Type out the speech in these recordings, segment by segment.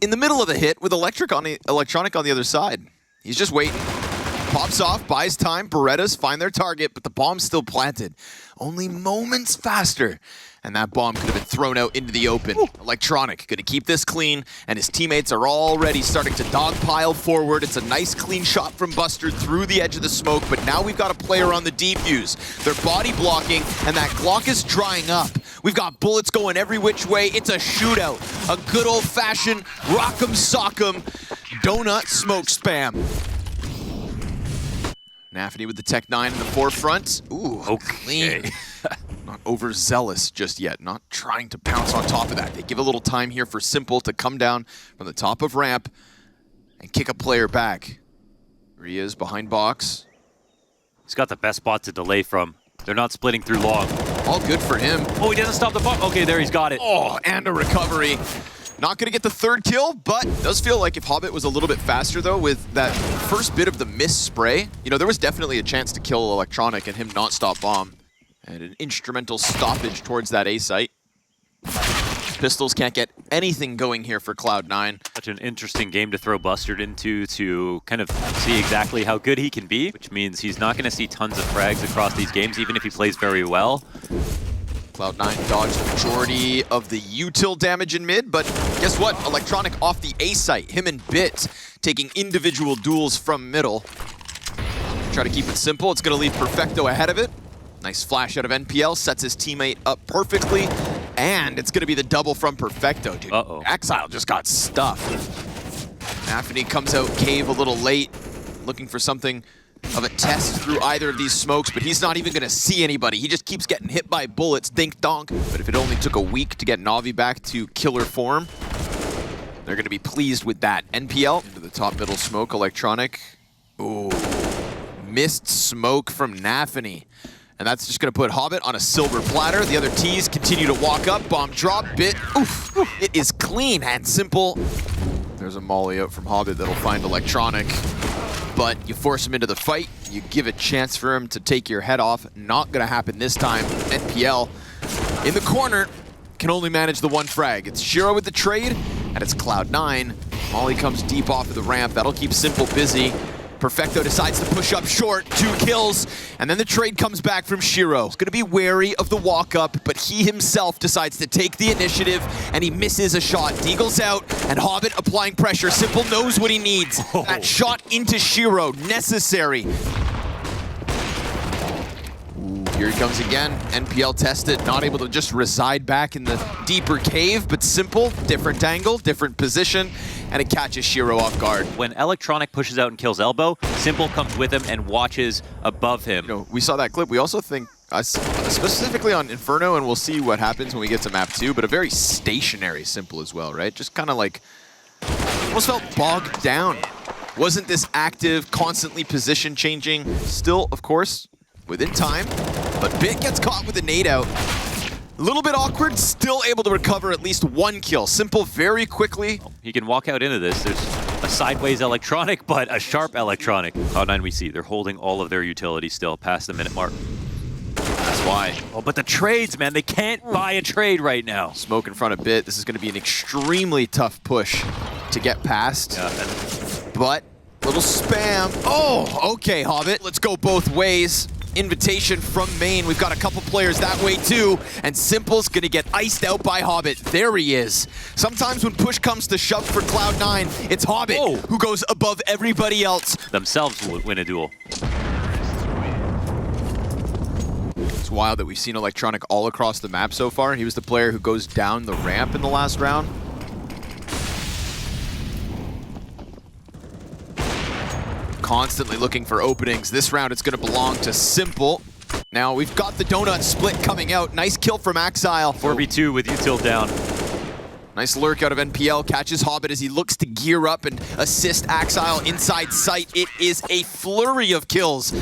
in the middle of the hit with Electronic on the other side. He's just waiting. Pops off, buys time, Berettas find their target, but the bomb's still planted. Only moments faster. And that bomb could have been thrown out into the open. Ooh. Electronic gonna keep this clean, and his teammates are already starting to dogpile forward. It's a nice clean shot from Buster through the edge of the smoke, but now we've got a player on the defuse. They're body blocking, and that Glock is drying up. We've got bullets going every which way. It's a shootout. A good old-fashioned rock'em sock'em donut smoke spam. Nafany with the Tech 9 in the forefront. Ooh, okay. Clean. Not overzealous just yet, not trying to pounce on top of that. They give a little time here for Simple to come down from the top of ramp and kick a player back. Here he is behind box. He's got the best spot to delay from. They're not splitting through long. All good for him. Oh, he doesn't stop the bomb. Okay, there he's got it. Oh, and a recovery. Not going to get the third kill, but does feel like if Hobbit was a little bit faster, though, with that first bit of the miss spray, you know, there was definitely a chance to kill Electronic and him not stop bomb. And an instrumental stoppage towards that A site. Pistols can't get anything going here for Cloud9. Such an interesting game to throw Bustard into to kind of see exactly how good he can be, which means he's not going to see tons of frags across these games, even if he plays very well. Cloud9 dodged the majority of the util damage in mid, but guess what? Electronic off the A site. Him and Bit taking individual duels from middle. Try to keep it simple. It's going to leave Perfecto ahead of it. Nice flash out of NPL, sets his teammate up perfectly, and it's going to be the double from Perfecto, dude. Uh-oh. Exile just got stuffed. Nafany comes out cave a little late, looking for something of a test through either of these smokes, but he's not even going to see anybody. He just keeps getting hit by bullets, dink-donk. But if it only took a week to get Na'Vi back to killer form, they're going to be pleased with that. NPL into the top middle smoke, Electronic. Ooh, missed smoke from Nafany. And that's just going to put Hobbit on a silver platter. The other T's continue to walk up. Bomb drop, Bit. Oof. It is clean and simple. There's a molly out from Hobbit that'll find Electronic. But you force him into the fight. You give a chance for him to take your head off. Not going to happen this time. NPL in the corner can only manage the one frag. It's Shiro with the trade, and it's Cloud9. Molly comes deep off of the ramp. That'll keep Simple busy. Perfecto decides to push up short, 2 kills, and then the trade comes back from Shiro. He's gonna be wary of the walk-up, but he himself decides to take the initiative, and he misses a shot. Deagle's out, and Hobbit applying pressure. Simple knows what he needs. Oh. That shot into Shiro, necessary. Here he comes again. NPL tested, not able to just reside back in the deeper cave, but Simple, different angle, different position, and it catches Shiro off guard. When Electronic pushes out and kills Elbow, Simple comes with him and watches above him. You know, we saw that clip. We also think, specifically on Inferno, and we'll see what happens when we get to map 2, but a very stationary Simple as well, right? Just kind of like, almost felt bogged down. Wasn't this active, constantly position changing. Still, of course, within time, but Bit gets caught with a nade out. A little bit awkward, still able to recover at least 1 kill. Simple very quickly. He can walk out into this. There's a sideways Electronic, but a sharp Electronic. Cloud9 we see, they're holding all of their utility still past the minute mark. That's why. Oh, but the trades, man, they can't buy a trade right now. Smoke in front of Bit. This is going to be an extremely tough push to get past. Yeah, but, little spam. Oh, okay, Hobbit. Let's go both ways. Invitation from main. We've got a couple players that way too, and Simple's gonna get iced out by Hobbit. There he is. Sometimes when push comes to shove for Cloud9, it's Hobbit who goes above everybody else. Themselves will win a duel. It's wild that we've seen Electronic all across the map so far. He was the player who goes down the ramp in the last round. Constantly looking for openings. This round it's going to belong to Simple. Now we've got the donut split coming out. Nice kill from Axile. 4v2 with util down. Nice lurk out of NPL. Catches Hobbit as he looks to gear up and assist Axile inside sight. It is a flurry of kills.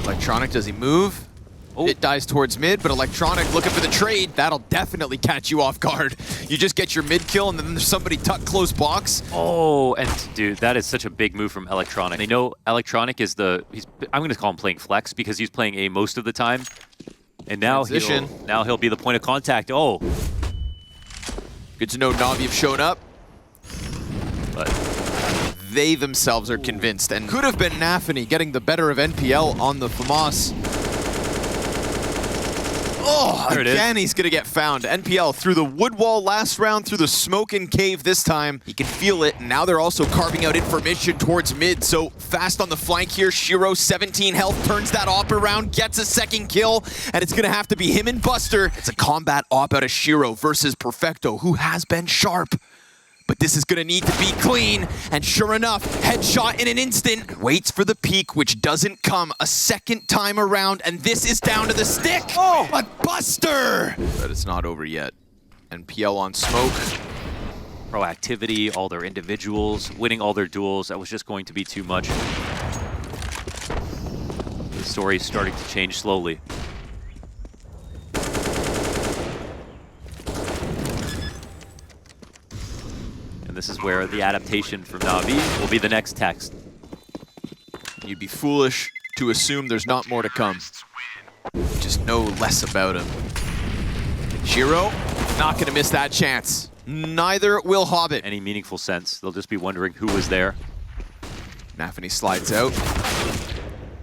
Electronic, does he move? Oh. It dies towards mid, but Electronic looking for the trade. That'll definitely catch you off guard. You just get your mid kill and then there's somebody tucked close box. Oh, and dude, that is such a big move from Electronic. They know Electronic is I'm going to call him playing flex because he's playing A most of the time. And now he'll be the point of contact. Oh. Going Good to know Na'Vi have shown up. But They themselves are convinced, and could have been Nafany getting the better of NPL on the FAMAS. Oh, there again he's gonna get found. NPL through the wood wall last round, through the smoke and cave this time. He can feel it, and now they're also carving out information towards mid. So fast on the flank here, Shiro, 17 health, turns that op around, gets a second kill, and it's gonna have to be him and Buster. It's a combat op out of Shiro versus Perfecto, who has been sharp. But this is gonna need to be clean, and sure enough, headshot in an instant. Waits for the peak, which doesn't come a second time around, and this is down to the stick. Oh, but Buster! But it's not over yet. NPL on smoke. proactivity, all their individuals, winning all their duels, that was just going to be too much. The story's starting to change slowly. And this is where the adaptation from Na'Vi will be the next text. You'd be foolish to assume there's not more to come. Just know less about him. Shiro, not gonna miss that chance. Neither will Hobbit. Any meaningful sense. They'll just be wondering who was there. Nafany slides out.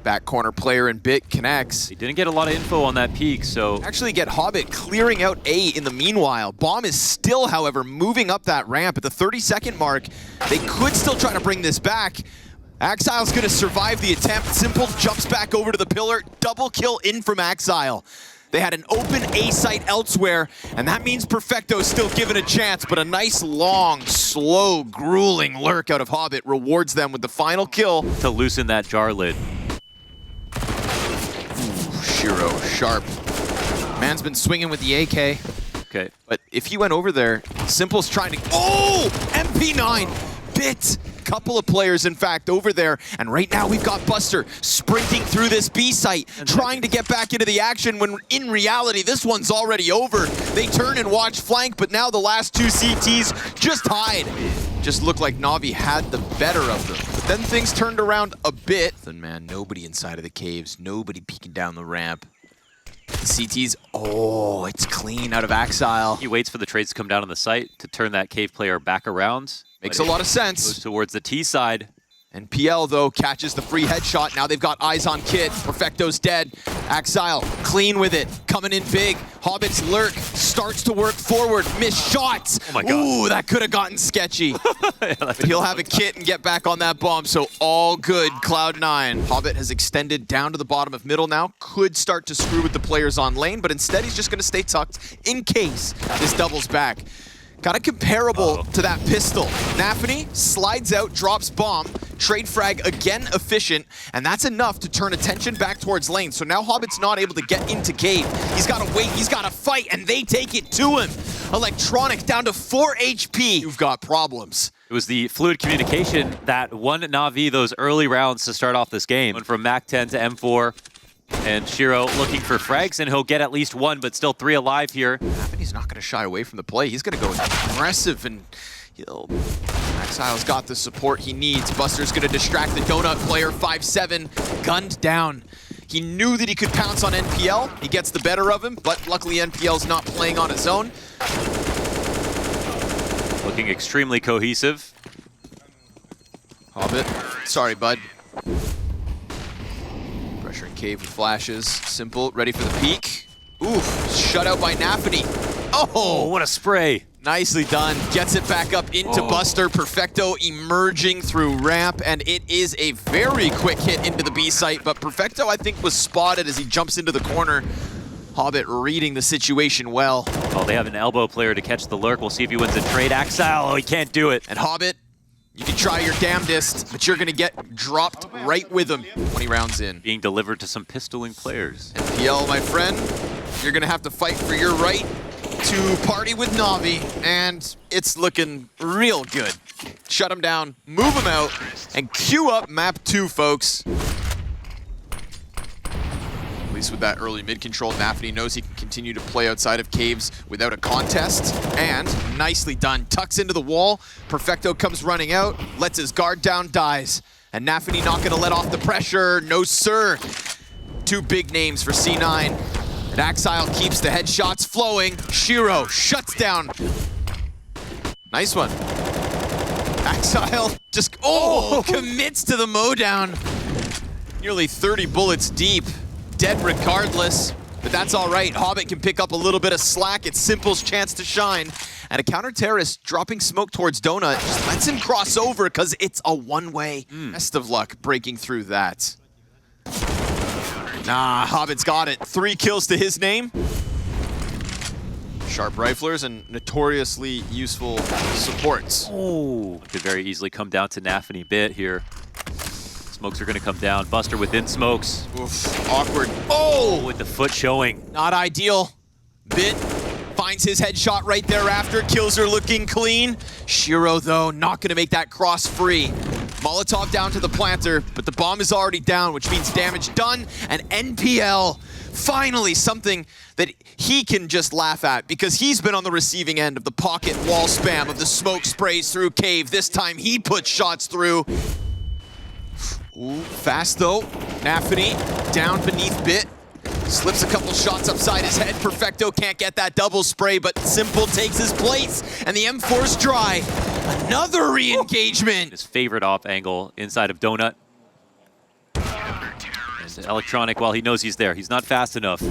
Back corner player and Bit connects. They didn't get a lot of info on that peak, so Actually get Hobbit clearing out A in the meanwhile. Bomb is still, however, moving up that ramp at the 30-second mark. They could still try to bring this back. Axile's gonna survive the attempt. Simple jumps back over to the pillar. Double kill in from Axile. They had an open A site elsewhere, and that means Perfecto's still given a chance, but a nice, long, slow, grueling lurk out of Hobbit rewards them with the final kill. to loosen that jar lid. Ooh, Shiro, sharp. Man's been swinging with the AK. Okay. But if he went over there, Simple's trying to... Oh! MP9! Bit! Couple of players, in fact, over there. And right now we've got Buster sprinting through this B site, trying to get back into the action when in reality, this one's already over. They turn and watch flank, but now the last two CTs just hide. Just looked like Na'Vi had the better of them. But then things turned around a bit. Then man, nobody inside of the caves, nobody peeking down the ramp. The CTs, oh, it's clean out of Axile. He waits for the trades to come down on the site to turn that cave player back around. Makes a lot of sense. Goes towards the T side. And PL, though, catches the free headshot. Now they've got eyes on Kid. Perfecto's dead. Axile, clean with it. Coming in big. Hobbit's lurk starts to work forward. Missed shots. Oh my God. Ooh, that could have gotten sketchy. But he'll have a kit and get back on that bomb, so all good, Cloud9. Hobbit has extended down to the bottom of middle now. Could start to screw with the players on lane, but instead he's just going to stay tucked in case this doubles back. Kind of comparable to that pistol. Nafany slides out, drops bomb, trade frag again efficient, and that's enough to turn attention back towards lane. So now Hobbit's not able to get into cave. He's got to wait, he's got to fight, and they take it to him. Electronic down to 4 HP. You've got problems. It was the fluid communication that won Na'Vi those early rounds to start off this game. Went from Mac 10 to M4. And Shiro looking for frags, and he'll get at least one, but still 3 alive here. He's not going to shy away from the play. He's going to go aggressive, and Exile's got the support he needs. Buster's going to distract the donut player. 5-7, gunned down. He knew that he could pounce on NPL. He gets the better of him, but luckily NPL's not playing on his own. Looking extremely cohesive. Hobbit, sorry, bud. Pressure in cave with flashes. Simple, ready for the peak. Oof, shut out by Nafany. Oh, what a spray. Nicely done. Gets it back up into Buster. Perfecto emerging through ramp, and it is a very quick hit into the B site, but Perfecto, I think, was spotted as he jumps into the corner. Hobbit reading the situation well. Oh, they have an elbow player to catch the lurk. We'll see if he wins a trade. Axile, oh, he can't do it. And Hobbit, you can try your damnedest, but you're going to get dropped right with him 20 rounds in. Being delivered to some pistoling players. And PL, my friend, you're going to have to fight for your right to party with Na'Vi, and it's looking real good. Shut him down, move him out, and queue up map 2, folks. At least with that early mid-control, Nafany knows he can continue to play outside of caves without a contest, and nicely done. Tucks into the wall, Perfecto comes running out, lets his guard down, dies. And Nafany not gonna let off the pressure, no sir. 2 big names for C9. And Axile keeps the headshots flowing. Shiro shuts down Nice one. Exile just, commits to the mowdown. Nearly 30 bullets deep. Dead regardless. But that's all right. Hobbit can pick up a little bit of slack. It's Simple's chance to shine. And a counter-terrorist dropping smoke towards Donut just lets him cross over because it's a one-way. Best of luck breaking through that. Nah, Hobbit's got it. 3 kills to his name. Sharp riflers and notoriously useful supports. Oh, could very easily come down to Naf any bit here. Smokes are going to come down. Buster within smokes. Oof, awkward. Oh, With the foot showing. not ideal. Bit finds his headshot right thereafter. Kills are looking clean. Shiro, though, not going to make that cross free. Molotov down to the planter, but the bomb is already down, which means damage done. And NPL, finally something that he can just laugh at because he's been on the receiving end of the pocket wall spam, of the smoke sprays through cave. This time he puts shots through. Ooh, fast though. Nafany down beneath Bit. Slips a couple shots upside his head. Perfecto can't get that double spray, but Simple takes his place, and the M4's dry. Another re-engagement. His favorite op angle inside of Donut. And Electronic, while he knows he's there, he's not fast enough.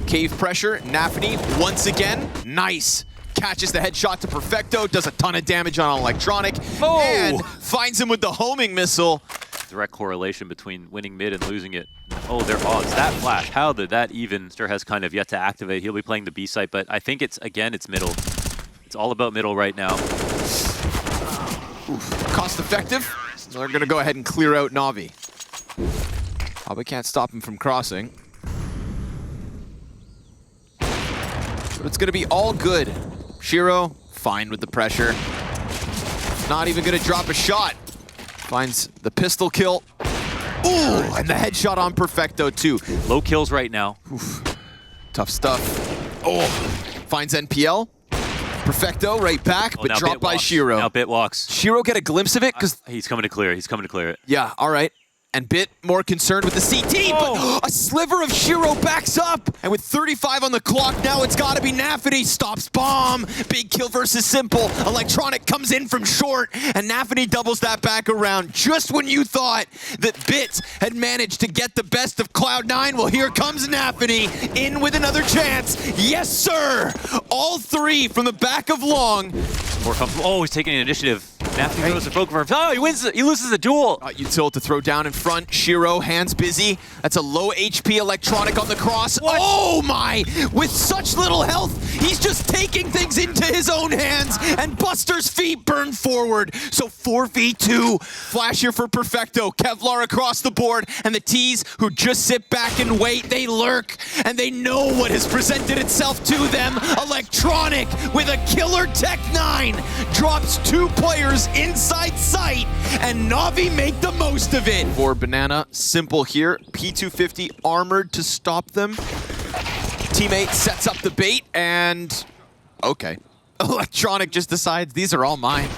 Cave pressure, Nafany once again. Nice. Catches the headshot to Perfecto, does a ton of damage on Electronic, and finds him with the homing missile. Direct correlation between winning mid and losing it. Oh, their odds. That flash, how did that even? Stir has kind of yet to activate. He'll be playing the B site, but I think it's middle. It's all about middle right now. Oof. Cost effective. So they're gonna go ahead and clear out Na'Vi. Probably can't stop him from crossing. But it's gonna be all good. Shiro, fine with the pressure. Not even gonna drop a shot. Finds the pistol kill. Ooh, and the headshot on Perfecto too. Low kills right now. Oof. Tough stuff. Oh, finds NPL. Perfecto right back, but dropped by Shiro. Now Bit walks. Shiro get a glimpse of it because He's coming to clear. He's coming to clear it. yeah, all right. And Bit more concerned with the CT, but a sliver of Shiro backs up. And with 35 on the clock, now it's gotta be Nafany. Stops bomb. Big kill versus Simple. Electronic comes in from short, and Nafany doubles that back around. Just when you thought that Bit had managed to get the best of Cloud9, well, here comes Nafany in with another chance. Yes, sir. All 3 from the back of long. More comfortable. Oh, he's taking an initiative. Nafany goes to focus for him. Oh, he wins. He loses the duel. Util to throw down in front. Shiro, hands busy. That's a low HP Electronic on the cross. What? Oh my! With such little health, he's just taking things into his own hands, and Buster's feet burn forward. So 4v2. Flash here for Perfecto. Kevlar across the board, and the T's who just sit back and wait. They lurk, and they know what has presented itself to them. Electronic with a killer Tech 9 drops 2 players inside sight, and Na'Vi make the most of it. For Banana, Simple here. P250 armored to stop them. Teammate sets up the bait, and okay. Electronic just decides these are all mine.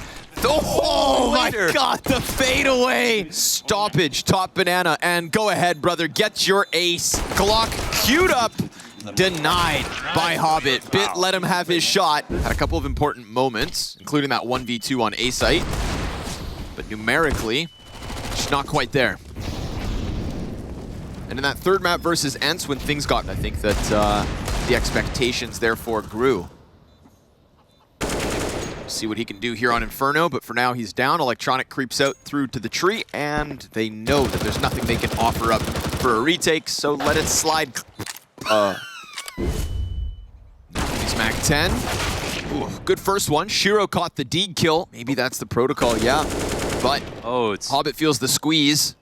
Oh my god, the fadeaway! Stoppage, top Banana, and go ahead, brother, get your ace. Glock queued up. Denied by Hobbit. Bit let him have his shot. Had a couple of important moments, including that 1v2 on A site. But numerically, just not quite there. And in that third map versus ENCE, when things got, I think that the expectations therefore grew. See what he can do here on Inferno, but for now he's down. Electronic creeps out through to the tree, and they know that there's nothing they can offer up for a retake, so let it slide. He's Mac 10. Ooh, good first one. Shiro caught the Deeg kill. Maybe that's the protocol, yeah. But Hobbit feels the squeeze.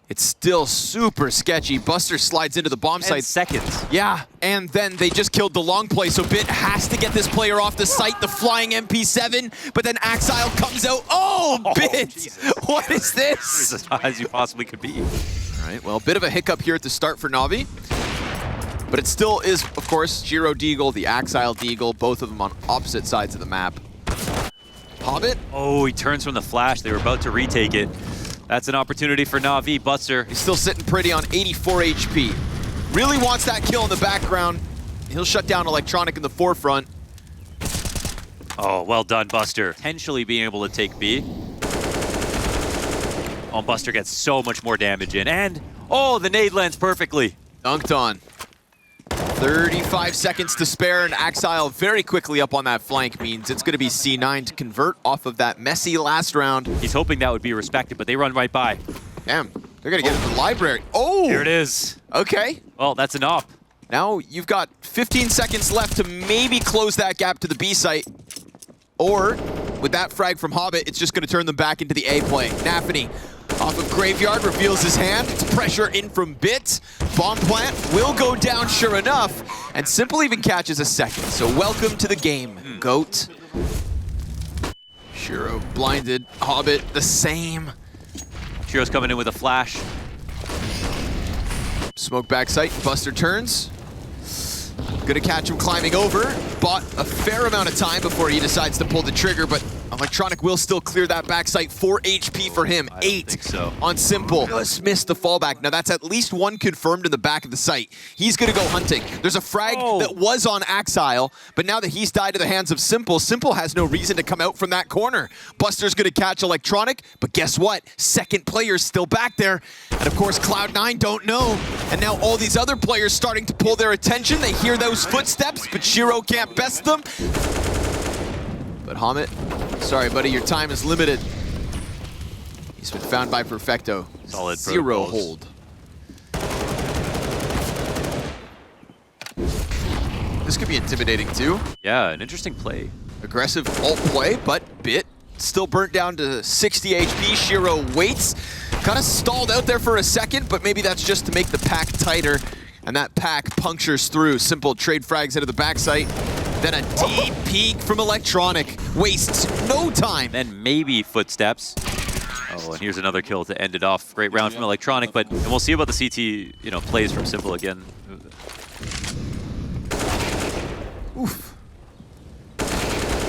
It's still super sketchy. Buster slides into the bomb site. Seconds. Yeah, and then they just killed the long play, so Bit has to get this player off the site, the flying MP7, but then Exile comes out. Oh, Bit! Jesus. What is this? As high as you possibly could be. All right, well, a bit of a hiccup here at the start for Na'Vi. But it still is, of course, Shiro Deagle, the Exile Deagle, both of them on opposite sides of the map. Hobbit? Oh, he turns from the flash. They were about to retake it. That's an opportunity for Na'Vi. Buster. He's still sitting pretty on 84 HP. Really wants that kill in the background. He'll shut down Electronic in the forefront. Oh, well done, Buster. Potentially being able to take B. Oh, Buster gets so much more damage in. And, oh, the nade lands perfectly. Dunked on. 35 seconds to spare, and Axile very quickly up on that flank means it's going to be C9 to convert off of that messy last round. He's hoping that would be respected, but they run right by. Damn, they're going to get into the library. Oh! Here it is. Okay. Well, that's an op. Now you've got 15 seconds left to maybe close that gap to the B site. Or, with that frag from Hobbit, it's just going to turn them back into the A play. Nafany off of Graveyard reveals his hand. It's pressure in from Bit. Bomb plant will go down sure enough. And Simple even catches a second. So welcome to the game, GOAT. Shiro blinded. Hobbit the same. Shiro's coming in with a flash. Smoke backside. Buster turns. Gonna catch him climbing over. Bought a fair amount of time before he decides to pull the trigger, but Electronic will still clear that backside. 4 HP for him. 8 so. On Simple. Just missed the fallback. Now that's at least one confirmed in the back of the site. He's gonna go hunting. There's a frag that was on Axile, but now that he's died to the hands of Simple, Simple has no reason to come out from that corner. Buster's gonna catch Electronic, but guess what? Second player's still back there. And of course, Cloud9 don't know. And now all these other players starting to pull their attention. They hear those footsteps, but Shiro can't best them. But Hamid, sorry buddy, your time is limited. He's been found by Perfecto. Solid 0 protocols. hold. This could be intimidating too. Yeah, an interesting play. Aggressive ult play, but Bit still burnt down to 60 HP. Shiro waits. Kind of stalled out there for a second, but maybe that's just to make the pack tighter. And that pack punctures through. Simple trade frags into the backside. Then a deep peek from Electronic. Wastes no time. Then maybe footsteps. Oh, and here's another kill to end it off. Great round from Electronic, but and we'll see about the CT, plays from Simple again. Oof.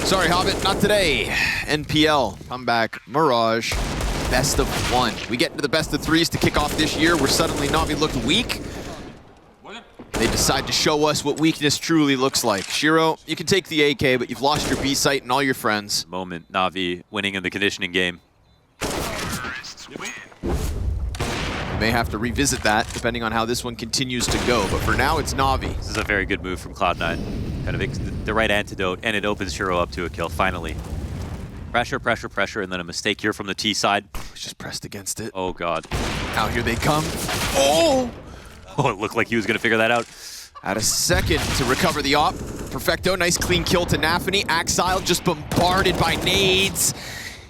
Sorry, Hobbit, not today. NPL, comeback, Mirage, best of 1. We get into the best of 3s to kick off this year where suddenly Na'Vi looked weak. They decide to show us what weakness truly looks like. Shiro, you can take the AK, but you've lost your B site and all your friends. Moment, Na'Vi winning in the conditioning game. You may have to revisit that depending on how this one continues to go, but for now it's Na'Vi. This is a very good move from Cloud9. Kind of the right antidote, and it opens Shiro up to a kill, finally. Pressure, pressure, pressure, and then a mistake here from the T side. He's just pressed against it. Oh, God. Now here they come. Oh! Oh, it looked like he was going to figure that out. Had a second to recover the op. Perfecto, nice clean kill to Nafany. Axile just bombarded by nades.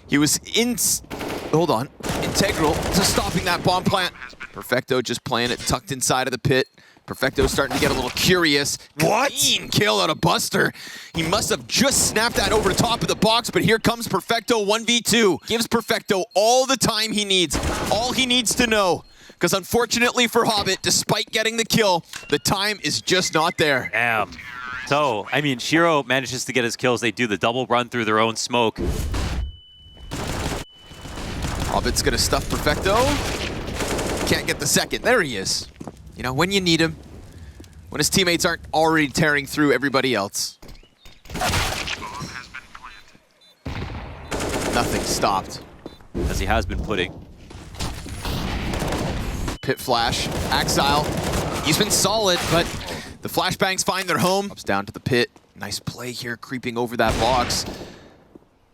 He was integral to stopping that bomb plant. Perfecto just playing it tucked inside of the pit. Perfecto starting to get a little curious. What? Clean kill out of Buster. He must have just snapped that over the top of the box, but here comes Perfecto 1v2. Gives Perfecto all the time he needs. All he needs to know. Because unfortunately for Hobbit, despite getting the kill, the time is just not there. Damn. So, I mean, Shiro manages to get his kills. They do the double run through their own smoke. Hobbit's gonna stuff Perfecto. Can't get the second. There he is. When you need him. When his teammates aren't already tearing through everybody else. Nothing stopped. As he has been putting. Pit flash. Axile. He's been solid, but the flashbangs find their home. Ups down to the pit. Nice play here, creeping over that box.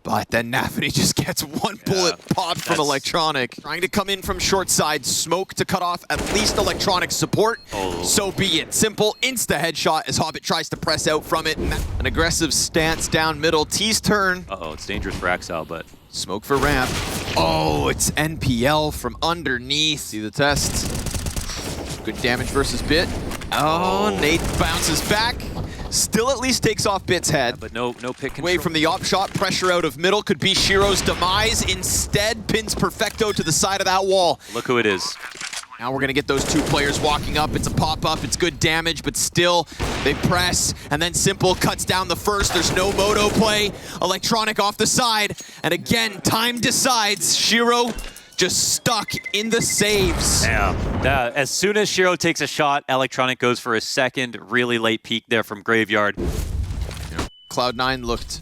But then Nafany just gets one bullet popped from Electronic. Trying to come in from short side. Smoke to cut off at least Electronic support. Oh. So be it. Simple insta headshot as Hobbit tries to press out from it. An aggressive stance down middle. T's turn. Uh-oh, it's dangerous for Axile, but... Smoke for ramp. Oh, it's NPL from underneath. See the test. Good damage versus Bit. Oh, Nate bounces back. Still at least takes off Bit's head. But no pick control. Away from the op shot, pressure out of middle. Could be Shiro's demise. Instead, pins Perfecto to the side of that wall. Look who it is. Now we're gonna get those 2 players walking up. It's a pop-up, it's good damage, but still, they press, and then Simple cuts down the first. There's no moto play. Electronic off the side, and again, time decides. Shiro just stuck in the saves. Yeah. As soon as Shiro takes a shot, Electronic goes for a second really late peek there from Graveyard. Cloud9 looked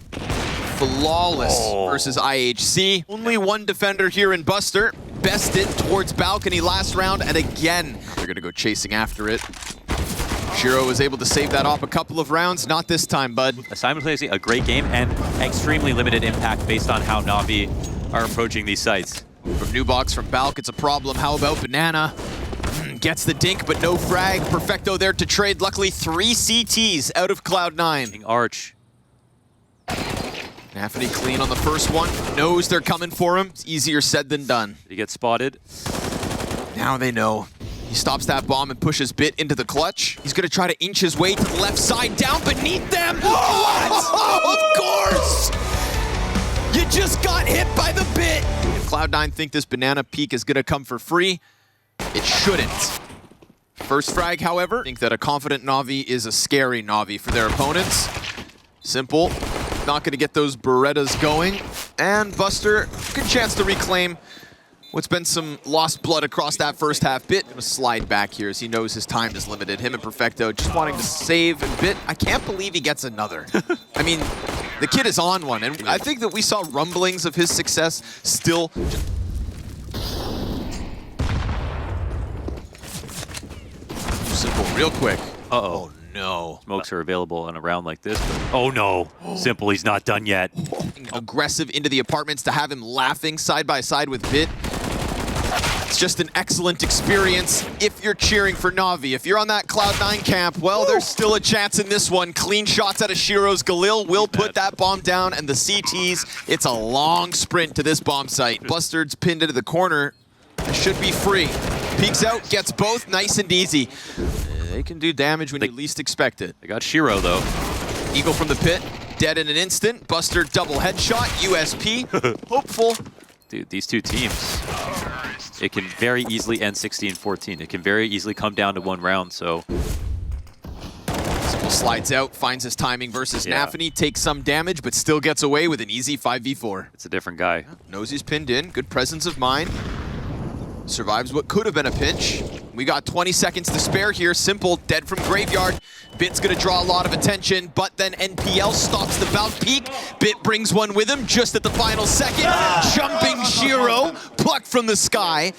flawless versus IHC. Only one defender here in Buster. Bested towards balcony last round, and again, they're gonna go chasing after it. Shiro was able to save that off a couple of rounds, not this time, bud. Simultaneously, a great game and extremely limited impact based on how Na'Vi are approaching these sites. From New Box from Balk, it's a problem. How about Banana? Gets the dink, but no frag. Perfecto there to trade. Luckily, 3 CTs out of Cloud9. Arch. Nafany clean on the first one. Knows they're coming for him. It's easier said than done. He gets spotted. Now they know. He stops that bomb and pushes Bit into the clutch. He's gonna try to inch his way to the left side, down beneath them. What? Of course! You just got hit by the Bit. If Cloud9 think this banana peek is gonna come for free, it shouldn't. First frag, however, I think that a confident Na'Vi is a scary Na'Vi for their opponents. Simple, not gonna get those Berettas going. And Buster, good chance to reclaim what's been some lost blood across that first half. Bit gonna slide back here as he knows his time is limited. Him and Perfecto just wanting to save, and Bit, I can't believe he gets another. I mean, the kid is on one, and I think that we saw rumblings of his success still. Simple, real quick. Uh-oh. Oh no. Smokes are available in a round like this, but oh no. Simple, he's not done yet. Aggressive into the apartments to have him laughing side by side with Bit. It's just an excellent experience if you're cheering for Na'Vi. If you're on that Cloud9 camp, well, there's still a chance in this one. Clean shots out of Shiro's. Galil will put that bomb down, and the CTs, it's a long sprint to this bomb site. Bustard's pinned into the corner. It should be free. Peeks out, gets both, nice and easy. They can do damage when you least expect it. They got Shiro, though. Eagle from the pit, dead in an instant. Buster double headshot, USP, hopeful. Dude, these two teams, it can very easily end 16-14. It can very easily come down to one round, so. Simple slides out, finds his timing versus Nafany, takes some damage, but still gets away with an easy 5v4. It's a different guy. Knows he's pinned in, good presence of mind. Survives what could have been a pinch. We got 20 seconds to spare here. Simple, dead from Graveyard. Bit's gonna draw a lot of attention, but then NPL stops the bout peak. Bit brings one with him just at the final second. Jumping Shiro, plucked from the sky.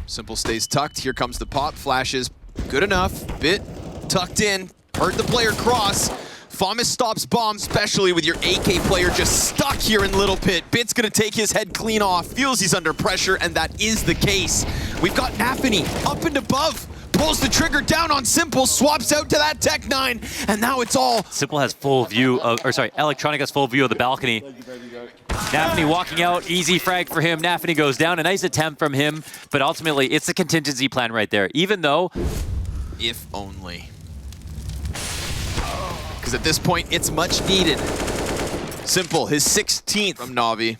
Simple stays tucked. Here comes the pop. Flashes, good enough. Bit tucked in, heard the player cross. FAMAS stops bomb, especially with your AK player just stuck here in Little Pit. Bit's gonna take his head clean off, feels he's under pressure, and that is the case. We've got Nafany up and above, pulls the trigger down on Simple, swaps out to that Tech 9, and now it's all. Simple has full view of, or sorry, Electronic has full view of the balcony. Nafany walking out, easy frag for him. Nafany goes down, a nice attempt from him, but ultimately it's a contingency plan right there, even though. If only. Because at this point, it's much needed. Simple, his 16th from Na'Vi.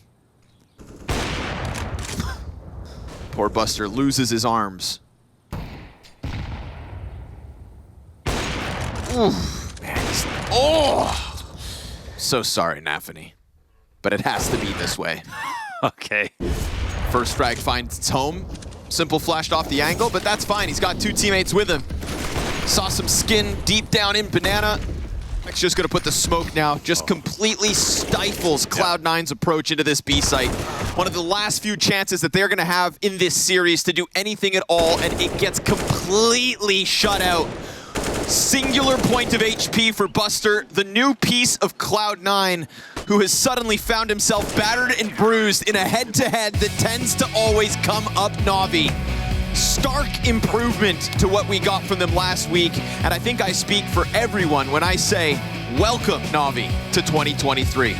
Poor Buster loses his arms. Oof, man, so sorry, Nafany. But it has to be this way. Okay. First frag finds its home. Simple flashed off the angle, but that's fine. He's got 2 teammates with him. Saw some skin deep down in Banana. It's just gonna put the smoke now, just completely stifles Cloud9's approach into this B site. One of the last few chances that they're gonna have in this series to do anything at all, and it gets completely shut out. Singular point of HP for Buster, the new piece of Cloud9, who has suddenly found himself battered and bruised in a head-to-head that tends to always come up Na'Vi. Stark improvement to what we got from them last week, and I think I speak for everyone when I say, welcome Na'Vi to 2023.